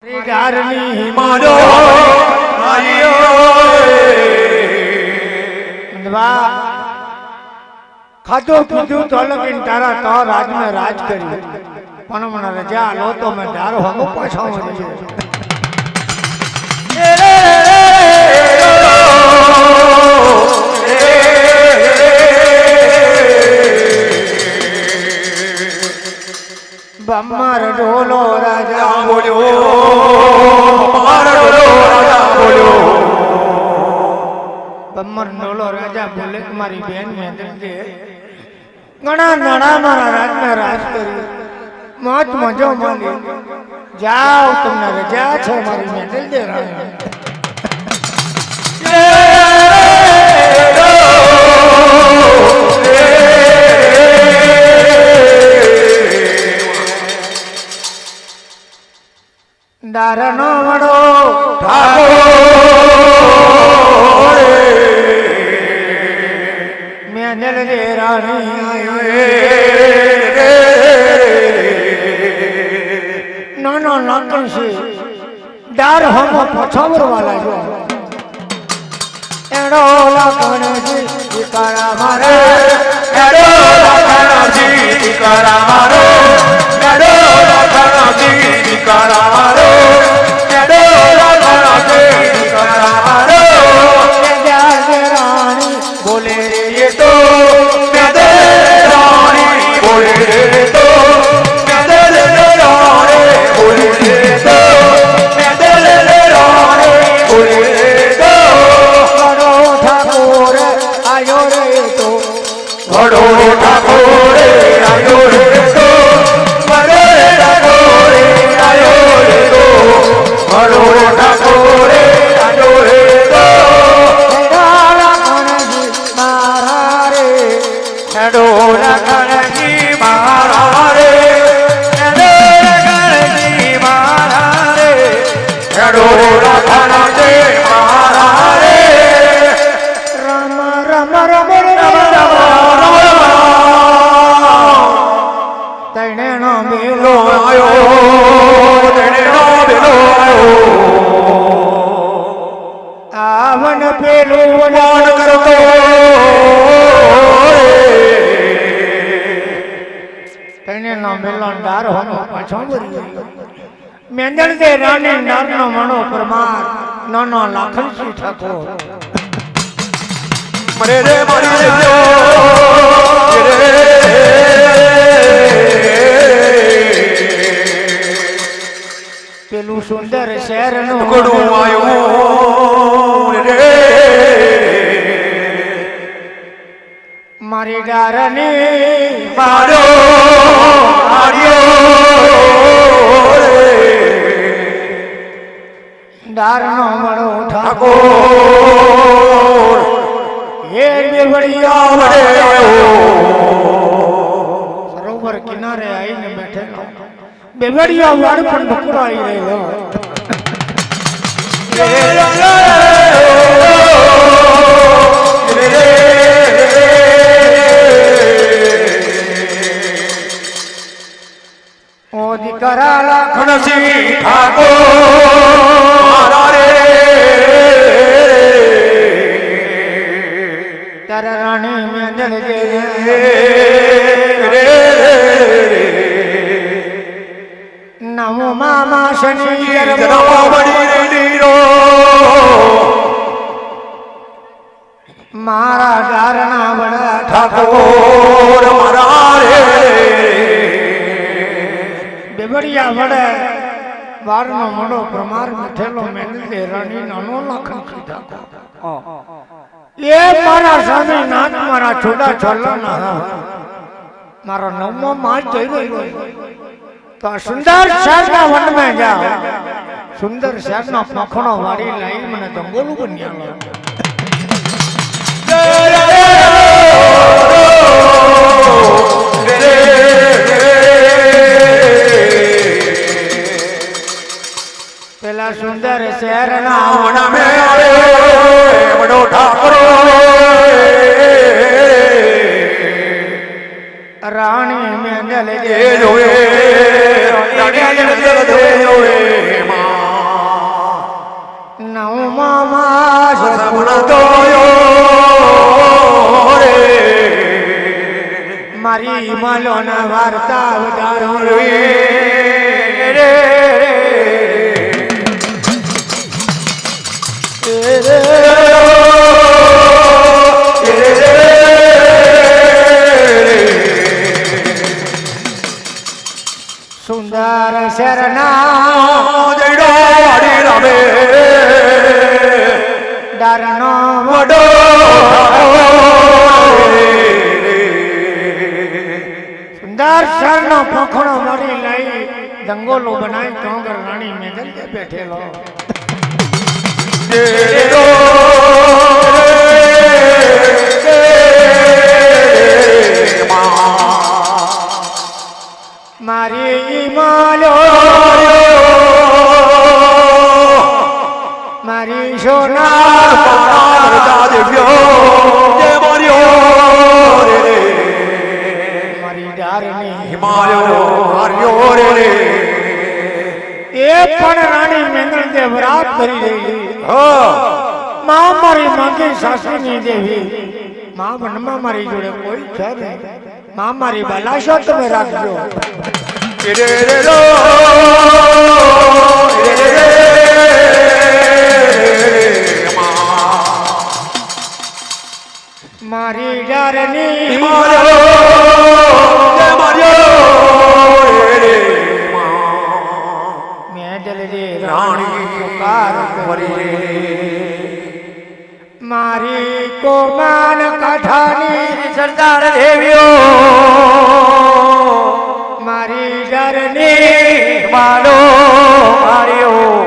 डारनी मारो आयो खातो पीधु तो लेकिन तारा तो राज में राज करी पण मन रजा लो तो मैं डारो हम पाछा मरी बम्मर ढोलो राजा बोलो बम्मर ढोलो राजा बोलो बम्मर ढोलो राजा बोले तुम्हारी बहन में दिल दे गणा नड़ा मारा राज में राज करी मौत मजो मांगे जाओ तुमने रजा छे मारी में दिल दे रहा डारनो वड़ो ठाकुर मैं दिल दे रानी नाना लाकन से डार हम पछावर वाला जो एड़ो लाकन जी टिकारा मारे एड़ो लाकन जी टिकारा मारो एड़ो लाकन जी टिकारा मारो एड़ो लाकन जी टिकारा मारो रानी बोले ये तो मैं दे रानी बोले रे तो मैं दे रानी बोले रे तो मैं दे रानी बोले रे तो बड़ो ठाकुर आयो रे तो बड़ो ठाकुर आयो रे तो बड़ो ठाकुर आयो रे तो बड़ो ठाकुर आयो रे तो डोला गणजी मारा रे डोला गणजी मारा रे डोला गणजी मारा रे राम राम राम तैने नो मिलो आयो तेने नो बिलो आयो आवन पेलो मान करतो तैने नो मिलो डार हम पाछो मरी मेंदल दे रानी नर नो मनो परमार नाना लाखन सी ठाकुर मरे रे मरी रे पेलू सुंदर शहर नो गुडू आयो रे मारी डारनी मारो मारियो रे डार नो मनो ठाकुर ठाकुर ये बेवड़िया आवड़े सरोवर किनारे आई ने बैठे लो बेवड़िया वाड़ पर ढुकड़ा आई रहे लो ओ दिकरा लाखन खनसी ठाकुर मारा रे तेरे रानी में दिल दे रे नमो मामा शनि जनमा बड़ी रे नीरो मारा डारना बड़ा ठाकुर मारा रे बेबड़िया बड़े वारनो मडो प्रमार मिठेलो मेंदल दे रानी नानो लाखन की ठाकुर ये मारा स्वामी नाथ मारा छोड़ा छोला ना मारा नवमो मास जई रही तो सुंदर शहर ना वन में जाओ सुंदर शहर ना पखड़ो वाड़ी लाई मने दंगोलू बनिया लो पेला सुंदर शहर ना मन में आवे बड़ो ठाकुर रानी में जल ये जोए रानी जल दे जोए मां હિમાલયોના વાર્તા વધારો સુંદર શરના ડરનો વડો સુંદર શરનો પખડો મરી લઈ દંગોલો બનાવી ટોંગર રાણી મેદલ કે બેઠેલો મારી માલ્યો મારી સોના મારી ડારની એ પણ રાણી મેંદલ દેવ રાત કરી રહી માં મારી માંગી સાસુની દેવી માં વનમાં મારી જોડે કોઈ છે નહીં માં મારી બલાશો તમે રાખજો મારી ડારની મેદલ દે રાણી પુકાર મારી કોમાન કાઠાની સરદાર દેવીઓ મારી ડરની મારો માર્યો